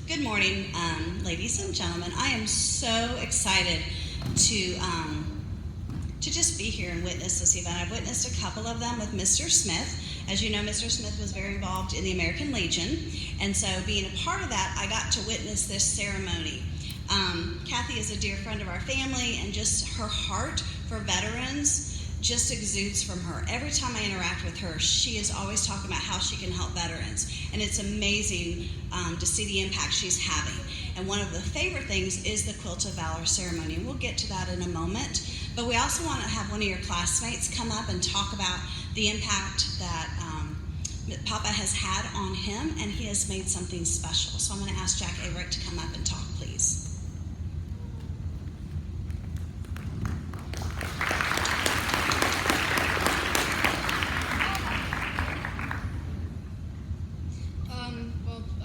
Good morning, ladies and gentlemen. I am so excited to just be here and witness this event. I've witnessed a couple of them with Mr. Smith. As you know, Mr. Smith was very involved in the American Legion, and so being a part of that, I got to witness this ceremony. Kathy is a dear friend of our family, and just her heart for veterans just exudes from her. Every time I interact with her, she is always talking about how she can help veterans, and it's amazing to see the impact she's having. And one of the favorite things is the Quilts of Valor ceremony, and we'll get to that in a moment. But we also want to have one of your classmates come up and talk about the impact that Papa has had on him, and he has made something special. So I'm going to ask Jack Averick to come up and talk, please.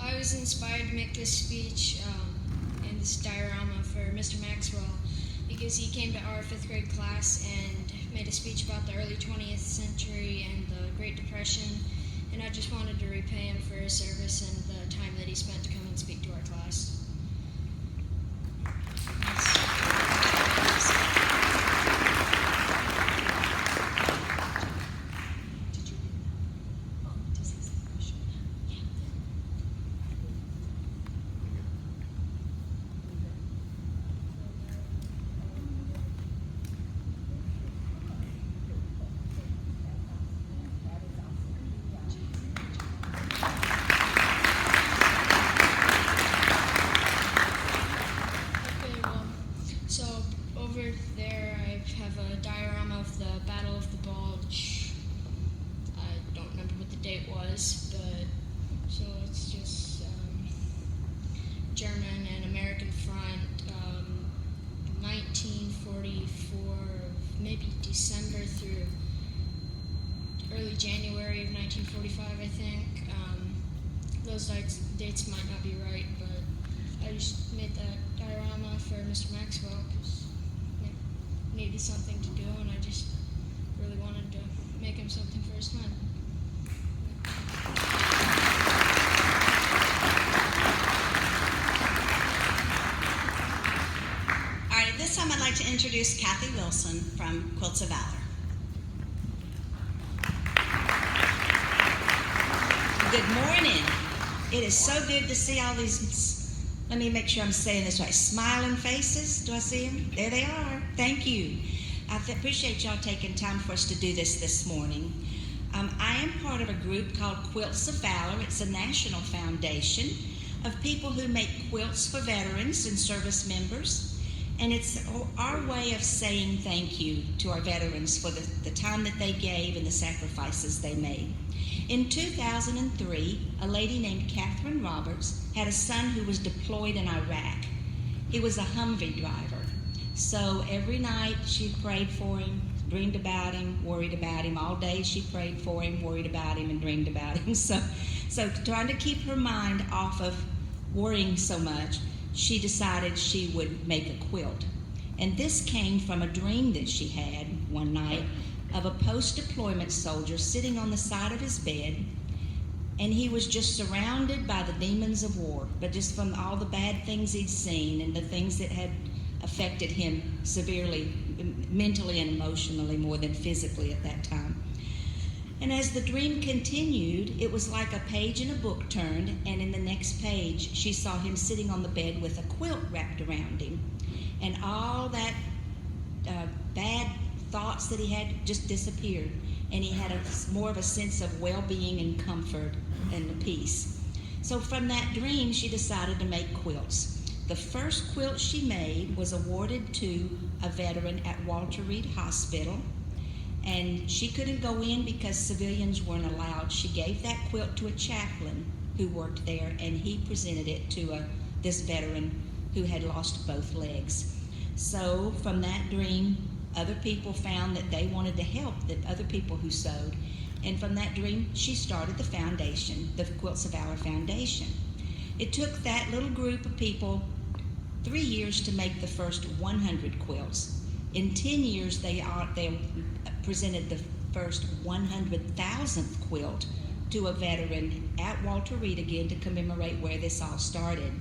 I was inspired to make this speech and this diorama for Mr. Maxwell because he came to our 5th grade class and made a speech about the early 20th century and the Great Depression, and I just wanted to repay him for his service and the time that he spent to come and speak to our class. Over there I have a diorama of the Battle of the Bulge. I don't remember what the date was, but so it's just German and American front, 1944, maybe December through early January of 1945, I think. Those dates might not be right, but I just made that diorama for Mr. Maxwell because I needed something to do, and I just really wanted to make him something for his time. All right, at this time I'd like to introduce Kathy Wilson from Quilts of Valor. Good morning. It is so good to see all these, let me make sure I'm saying this right, smiling faces. Do I see them? There they are. Thank you. I appreciate y'all taking time for us to do this morning. I am part of a group called Quilts of Valor. It's a national foundation of people who make quilts for veterans and service members. And it's our way of saying thank you to our veterans for the time that they gave and the sacrifices they made. In 2003, a lady named Catherine Roberts had a son who was deployed in Iraq. He was a Humvee driver. So every night she prayed for him, dreamed about him, worried about him. All day she prayed for him, worried about him, and dreamed about him. So trying to keep her mind off of worrying so much, she decided she would make a quilt. And this came from a dream that she had one night of a post-deployment soldier sitting on the side of his bed, and he was just surrounded by the demons of war, but just from all the bad things he'd seen and the things that had affected him severely, mentally and emotionally more than physically at that time. And as the dream continued, it was like a page in a book turned, and in the next page she saw him sitting on the bed with a quilt wrapped around him, and all that bad thoughts that he had just disappeared, and he had more of a sense of well-being and comfort and peace. So from that dream, she decided to make quilts. The first quilt she made was awarded to a veteran at Walter Reed Hospital, and she couldn't go in because civilians weren't allowed. She gave that quilt to a chaplain who worked there, and he presented it to this veteran who had lost both legs. So from that dream, other people found that they wanted to help the other people who sewed. And from that dream, she started the foundation, the Quilts of Valor Foundation. It took that little group of people 3 years to make the first 100 quilts. In 10 years, they presented the first 100,000th quilt to a veteran at Walter Reed again to commemorate where this all started.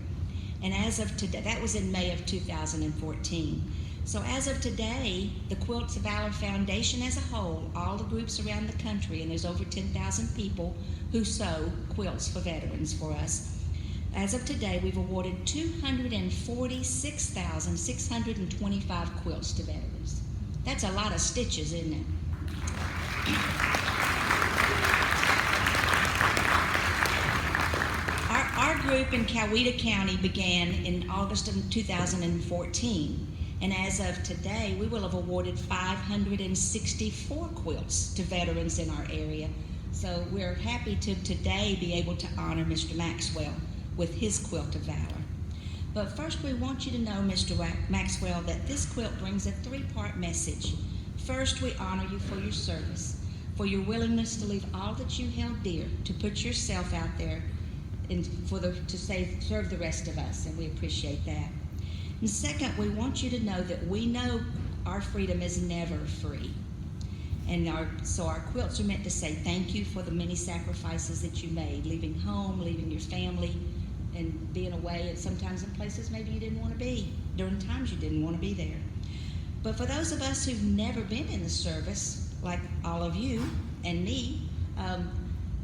And as of today, that was in May of 2014. So as of today, the Quilts of Valor Foundation as a whole, all the groups around the country, and there's over 10,000 people who sew quilts for veterans for us. As of today, we've awarded 246,625 quilts to veterans. That's a lot of stitches, isn't it? Our group in Coweta County began in August of 2014. And as of today, we will have awarded 564 quilts to veterans in our area. So we're happy to today be able to honor Mr. Maxwell with his Quilt of Valor. But first we want you to know, Mr. Maxwell, that this quilt brings a three-part message. First, we honor you for your service, for your willingness to leave all that you held dear, to put yourself out there and serve the rest of us, and we appreciate that. And second, we want you to know that we know our freedom is never free. And so our quilts are meant to say thank you for the many sacrifices that you made, leaving home, leaving your family, and being away, and sometimes in places maybe you didn't want to be, during times you didn't want to be there. But for those of us who've never been in the service, like all of you and me,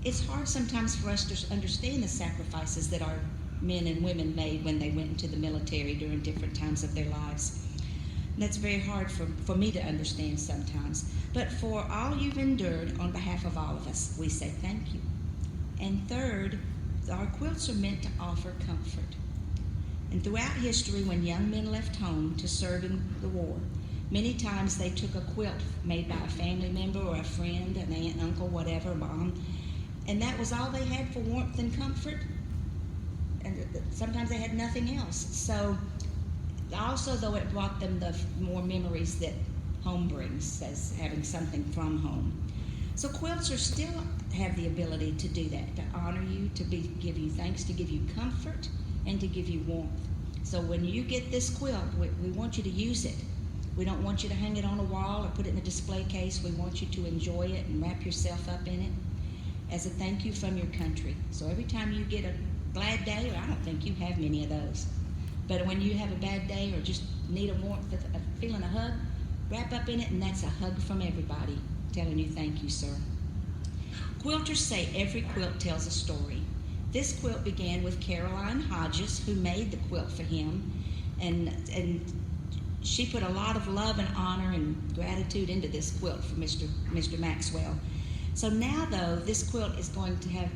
it's hard sometimes for us to understand the sacrifices that our men and women made when they went into the military during different times of their lives. And that's very hard for me to understand sometimes. But for all you've endured, on behalf of all of us, we say thank you. And third, our quilts are meant to offer comfort. And throughout history, when young men left home to serve in the war, many times they took a quilt made by a family member or a friend, an aunt, uncle, whatever, mom, and that was all they had for warmth and comfort. And sometimes they had nothing else. So also, though, it brought them the more memories that home brings, as having something from home. So quilts still have the ability to do that, to honor you, to give you thanks, to give you comfort, and to give you warmth. So when you get this quilt, we want you to use it. We don't want you to hang it on a wall or put it in a display case. We want you to enjoy it and wrap yourself up in it as a thank you from your country. So every time you get a glad day, or I don't think you have many of those, but when you have a bad day or just need a warmth, feeling a hug, wrap up in it, and that's a hug from everybody telling you thank you, sir. Quilters say every quilt tells a story. This quilt began with Caroline Hodges, who made the quilt for him, and she put a lot of love and honor and gratitude into this quilt for Mr. Maxwell. So now, though, this quilt is going to have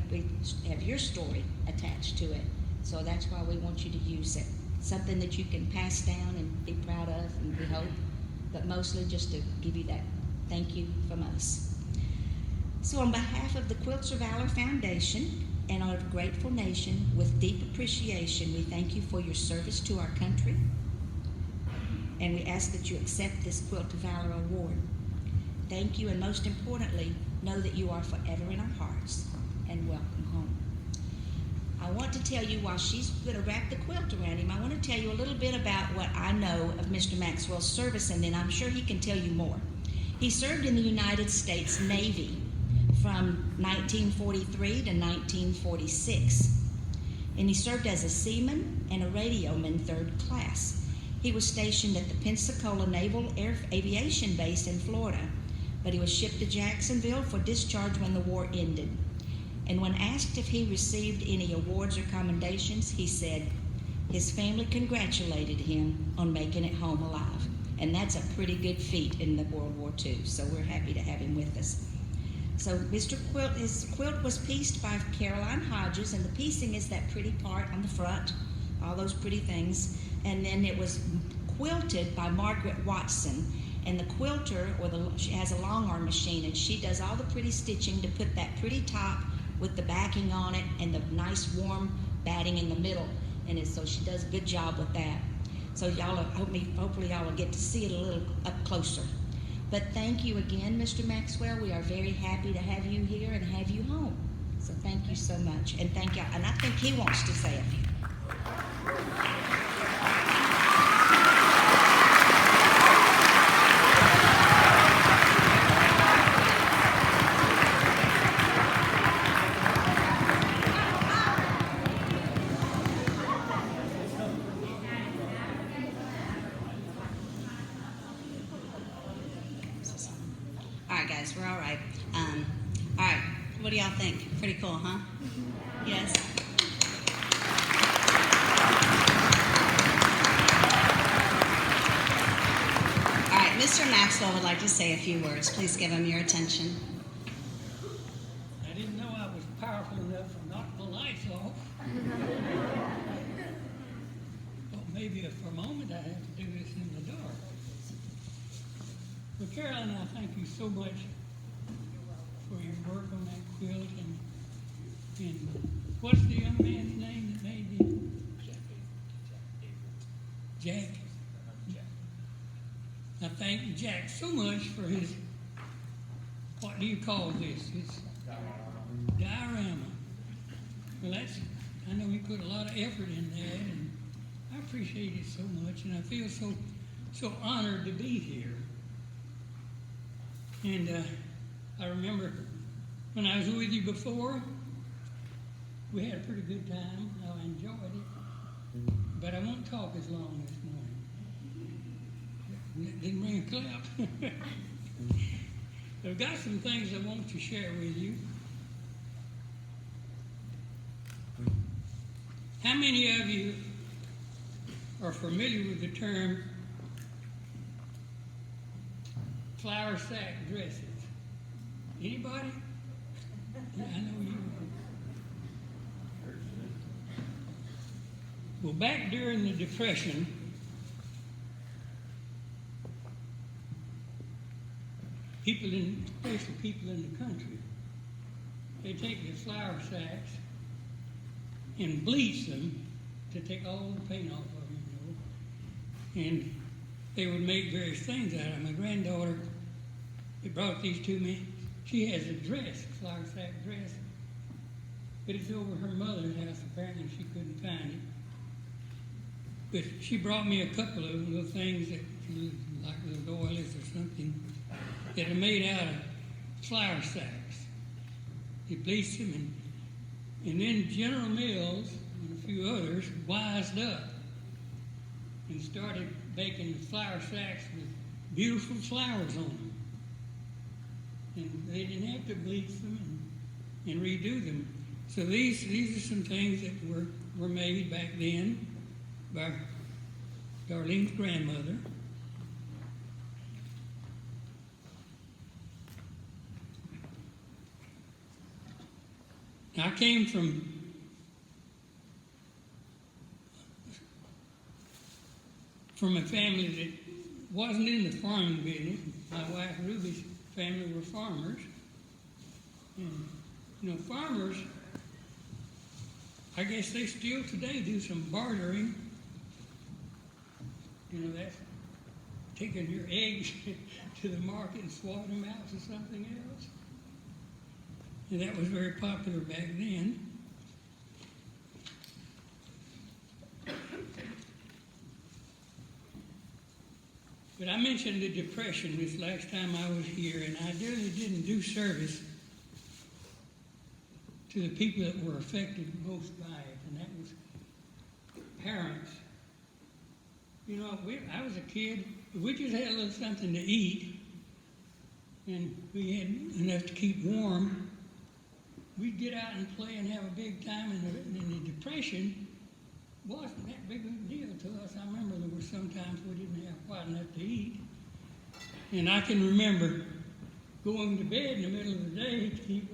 your story attached to it. So that's why we want you to use it. Something that you can pass down and be proud of, and we hope, but mostly just to give you that thank you from us. So on behalf of the Quilts of Valor Foundation and our grateful nation, with deep appreciation, we thank you for your service to our country, and we ask that you accept this Quilt of Valor Award. Thank you, and most importantly, know that you are forever in our hearts, and welcome home. I want to tell you, while she's going to wrap the quilt around him, I want to tell you a little bit about what I know of Mr. Maxwell's service, and then I'm sure he can tell you more. He served in the United States Navy from 1943 to 1946, and he served as a seaman and a radioman third class. He was stationed at the Pensacola Naval Aviation Base in Florida, but he was shipped to Jacksonville for discharge when the war ended. And when asked if he received any awards or commendations, he said his family congratulated him on making it home alive. And that's a pretty good feat in the World War II, so we're happy to have him with us. So his quilt was pieced by Caroline Hodges, and the piecing is that pretty part on the front, all those pretty things. And then it was quilted by Margaret Watson, and the quilter, she has a long arm machine, and she does all the pretty stitching to put that pretty top with the backing on it and the nice warm batting in the middle. And so she does a good job with that. So hopefully y'all will get to see it a little up closer. But thank you again, Mr. Maxwell. We are very happy to have you here and have you home. So thank you so much. And thank y'all. And I think he wants to say a few. What do y'all think? Pretty cool, huh? Yes. All right, Mr. Maxwell would like to say a few words. Please give him your attention. I didn't know I was powerful enough to knock the lights off. But maybe for a moment I have to do this in the dark. Well, Caroline, I thank you so much for your work on that quilt. And what's the young man's name that made the Jack? I thank Jack so much for his, what do you call this? His diorama. Well, I know he put a lot of effort in that, and I appreciate it so much, and I feel so honored to be here. And I remember when I was with you before, we had a pretty good time. I enjoyed it, but I won't talk as long this morning. It didn't ring a clap. I've got some things I want to share with you. How many of you are familiar with the term flour sack dresses? Anybody? Yeah, I know you are. Well, back during the Depression, especially people in the country, they take their flour sacks and bleach them to take all the paint off of them, you know. And they would make various things out of them. My granddaughter, they brought these to me. She has a dress, a flour sack dress, but it's over her mother's house. Apparently she couldn't find it. But she brought me a couple of little things that like little doilies or something that are made out of flour sacks. He bleached them, and then General Mills and a few others wised up and started making flour sacks with beautiful flowers on them. And they didn't have to bleach them and redo them. So these are some things that were made back then by Darlene's grandmother. I came from a family that wasn't in the farming business. My wife Ruby's family were farmers. And, you know, farmers, I guess they still today do some bartering. You know, that's taking your eggs to the market and swapping them out for something else. And that was very popular back then. But I mentioned the Depression this last time I was here, and I really didn't do service to the people that were affected most by it, and that was parents. You know, I was a kid, we just had a little something to eat, and we had enough to keep warm. We'd get out and play and have a big time, and the Depression wasn't that big of a deal to us. I remember there were some times we didn't have quite enough to eat. And I can remember going to bed in the middle of the day to keep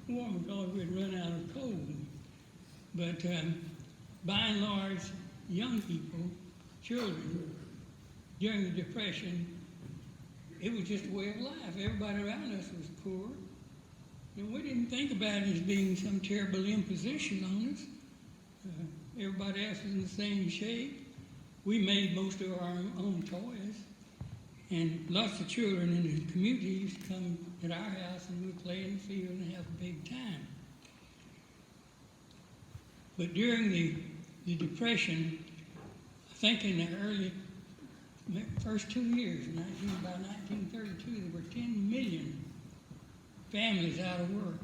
warm because we'd run out of cold. But by and large, young people, children, during the Depression, it was just a way of life. Everybody around us was poor. And we didn't think about it as being some terrible imposition on us. Everybody else was in the same shape. We made most of our own toys. And lots of children in the community used to come at our house and we'd play in the field and have a big time. But during the Depression, I think in the first 2 years, by 1932, there were 10 million families out of work.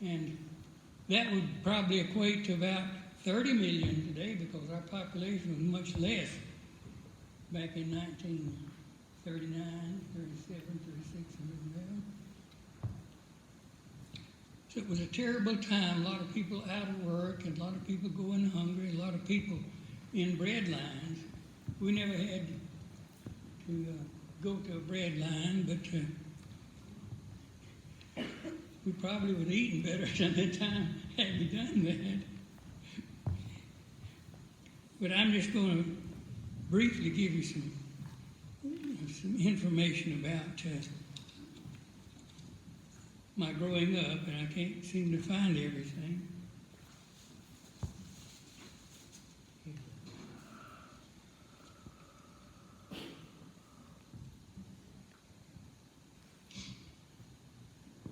And that would probably equate to about 30 million today because our population was much less back in 1939, 37, 36, and 37. So it was a terrible time. A lot of people out of work, and a lot of people going hungry, a lot of people in bread lines. We never had to go to a bread line, but we probably would have eaten better at that time had we done that. But I'm just going to briefly give you some information about my growing up, and I can't seem to find everything.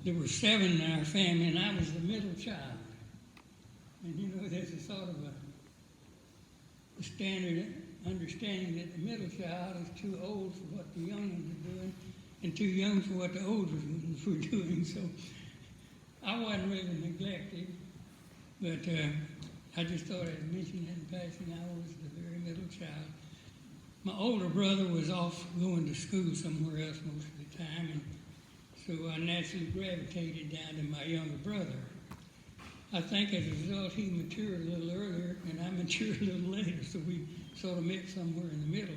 There were 7 in our family, and I was the middle child. And you know, there's a sort of a standard understanding that the middle child is too old for what the young ones are doing and too young for what the older ones were doing. So I wasn't really neglected, but I just thought I'd mention that in passing. I was the very middle child. My older brother was off going to school somewhere else most of the time, and so I naturally gravitated down to my younger brother. I think as a result, he matured a little earlier, and I matured a little later, so we sort of met somewhere in the middle.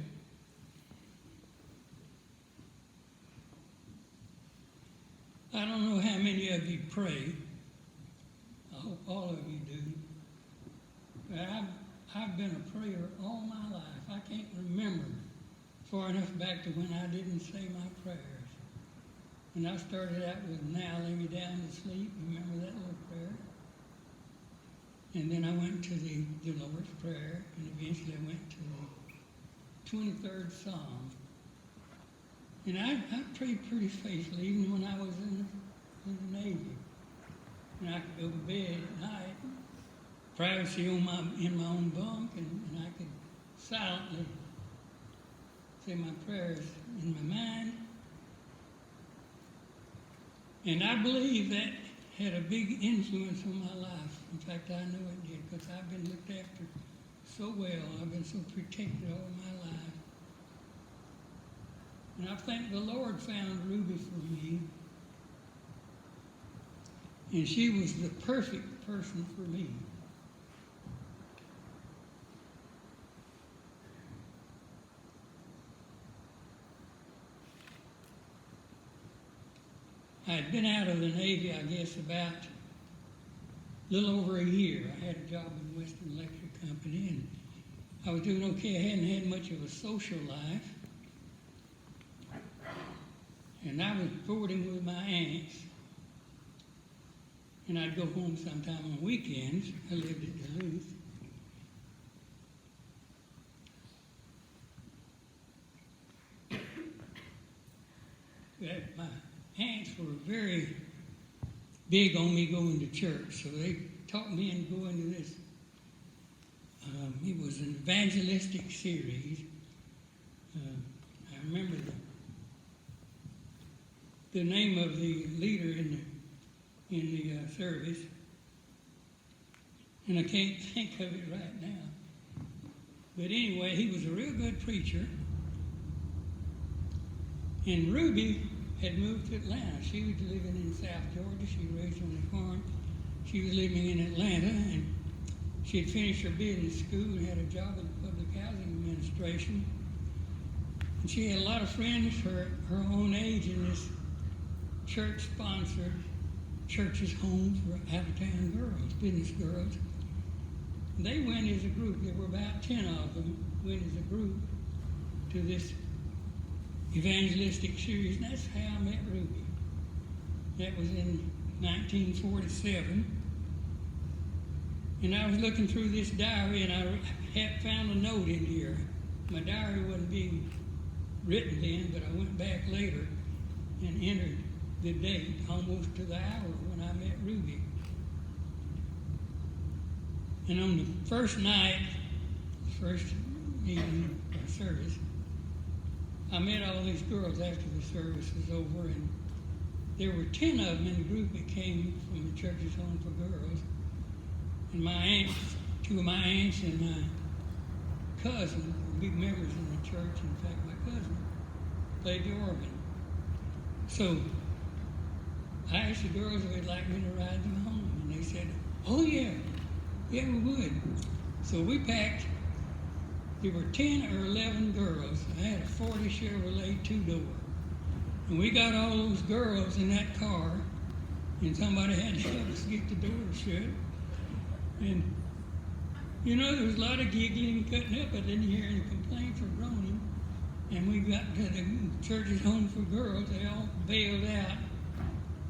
I don't know how many of you pray. I hope all of you do. But I've been a prayer all my life. I can't remember far enough back to when I didn't say my prayers. And I started out with "Now lay me down to sleep." Remember that little prayer? And then I went to the Lord's Prayer, and eventually I went to the 23rd Psalm. And I prayed pretty faithfully, even when I was in the Navy. And I could go to bed at night, privacy in my own bunk, and I could silently say my prayers in my mind. And I believe that had a big influence on my life. In fact, I know it did, because I've been looked after so well. I've been so protected all my life. And I think the Lord found Ruby for me. And she was the perfect person for me. I had been out of the Navy, I guess, about a little over a year. I had a job in Western Electric Company, and I was doing okay. I hadn't had much of a social life. And I was boarding with my aunts. And I'd go home sometime on weekends. I lived at Duluth. But my aunts were very big on me going to church, so they taught me into going to this. It was an evangelistic series. I remember the name of the leader in the service, and I can't think of it right now. But anyway, he was a real good preacher. And Ruby had moved to Atlanta. She was living in South Georgia. She was raised on a farm. She was living in Atlanta, and she had finished her business school and had a job in the Public Housing Administration. And she had a lot of friends her own age in this church-sponsored church's home for out-of-town girls, business girls. And they went as a group. There were about 10 of them went as a group to this evangelistic series, and that's how I met Ruby. That was in 1947. And I was looking through this diary, and I had found a note in here. My diary wasn't being written then, but I went back later and entered the date almost to the hour when I met Ruby. And on the first night, first evening of service, I met all these girls after the service was over, and there were 10 of them in the group that came from the church's home for girls. And my aunts, 2 of my aunts and my cousin were big members in the church. In fact, my cousin played the organ. So I asked the girls if they'd like me to ride them home, and they said, "Oh yeah, yeah we would." So we packed. There were 10 or 11 girls. I had a 40 Chevrolet two-door, and we got all those girls in that car, and somebody had to help us get the door shut. And you know, there was a lot of giggling and cutting up. I didn't hear any complaints or groaning. And we got to the church's home for girls. They all bailed out.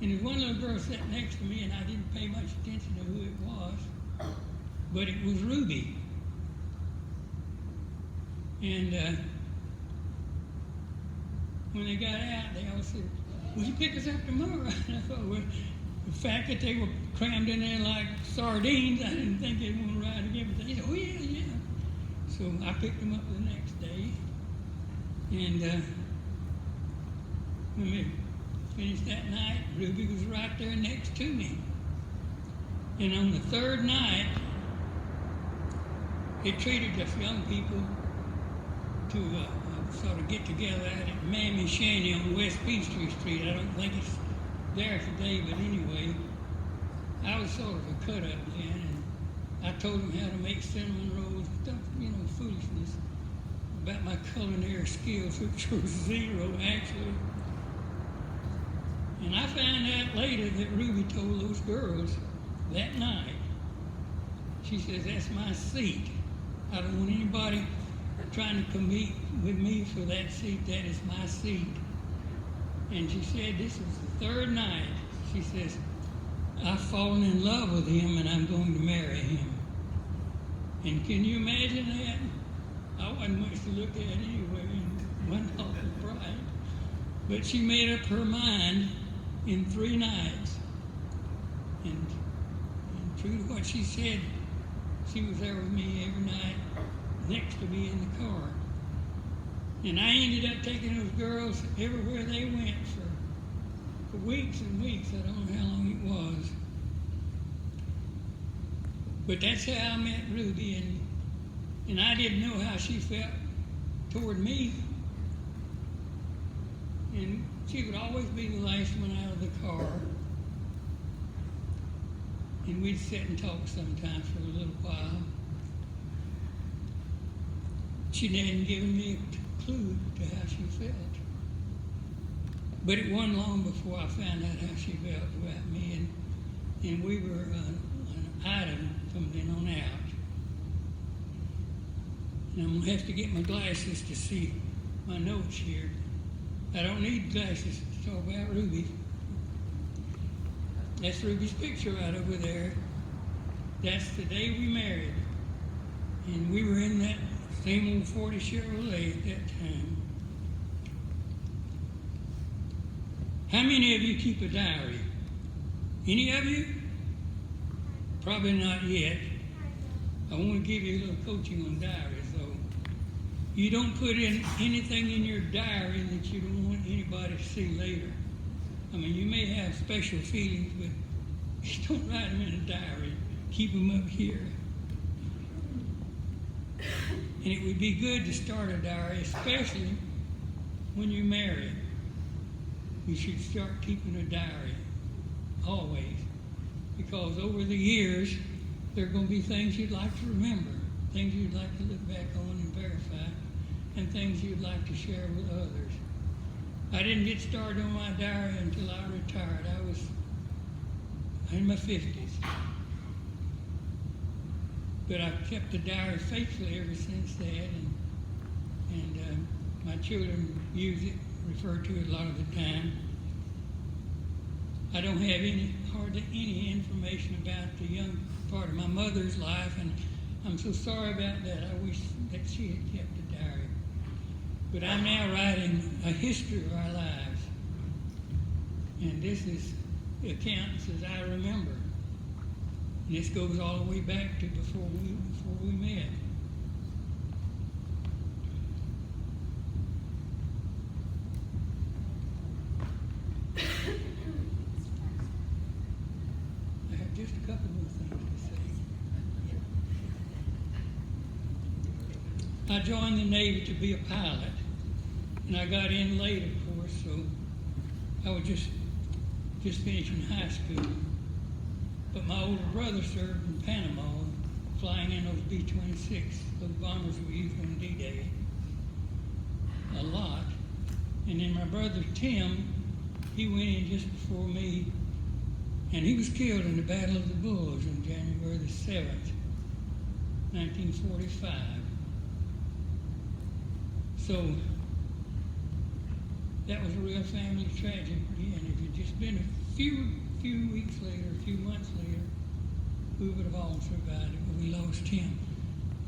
And there was one little girl sitting next to me, and I didn't pay much attention to who it was, but it was Ruby. And when they got out, they all said, "Will you pick us up tomorrow?" And I thought, well, the fact that they were crammed in there like sardines, I didn't think they'd want to ride again. But they said, "Oh yeah, yeah." So I picked them up the next day, and when we finished that night, Ruby was right there next to me. And on the third night, they treated us young people to sort of get together out at Mammy Shanny on West Peachtree Street. I don't think it's there today, but anyway, I was sort of a cut up then, and I told them how to make cinnamon rolls, stuff, you know, foolishness about my culinary skills, which were zero actually. And I found out later that Ruby told those girls that night, she says, "That's my seat. I don't want anybody trying to compete with me for that seat. That is my seat." And she said, this was the third night. She says, "I've fallen in love with him and I'm going to marry him." And can you imagine that? I wasn't much to look at anyway, and wasn't awful bright. But she made up her mind in 3 nights. And true to what she said, she was there with me every night, next to me in the car. And I ended up taking those girls everywhere they went for weeks and weeks. I don't know how long it was. But that's how I met Ruby, and I didn't know how she felt toward me. And she would always be the last one out of the car. And we'd sit and talk sometimes for a little while. She hadn't given me a clue to how she felt. But it wasn't long before I found out how she felt about me, and we were an item from then on out. And I'm going to have to get my glasses to see my notes here. I don't need glasses to talk about Ruby. That's Ruby's picture right over there. That's the day we married. And we were in that same old 40 Chevrolet at that time. How many of you keep a diary? Any of you? Probably not yet. I want to give you a little coaching on diaries, though. You don't put in anything in your diary that you don't want anybody to see later. I mean, you may have special feelings, but you don't write them in a diary. Keep them up here. And it would be good to start a diary, especially when you're married. You should start keeping a diary, always. Because over the years, there are going to be things you'd like to remember, things you'd like to look back on and verify, and things you'd like to share with others. I didn't get started on my diary until I retired. I was in my 50s. But I've kept the diary faithfully ever since that, and my children use it, refer to it a lot of the time. I don't have hardly any information about the young part of my mother's life, and I'm so sorry about that. I wish that she had kept a diary. But I'm now writing a history of our lives, and this is the accounts as I remember. And this goes all the way back to before we met. I have just a couple more things to say. I joined the Navy to be a pilot, and I got in late, of course, so I was just just finishing high school. But my older brother served in Panama, flying in those B-26, those bombers we used on D-Day, a lot. And then my brother Tim, he went in just before me, and he was killed in the Battle of the Bulge on January the 7th, 1945. So that was a real family tragedy, and if it had just been a few weeks later, a few months later, we would have all survived it, but we lost him.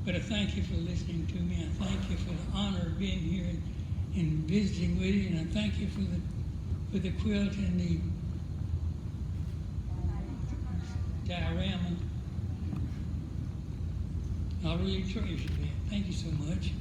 But I thank you for listening to me. I thank you for the honor of being here and visiting with you, and I thank you for the quilt and the diorama. I really treasure that. Thank you so much.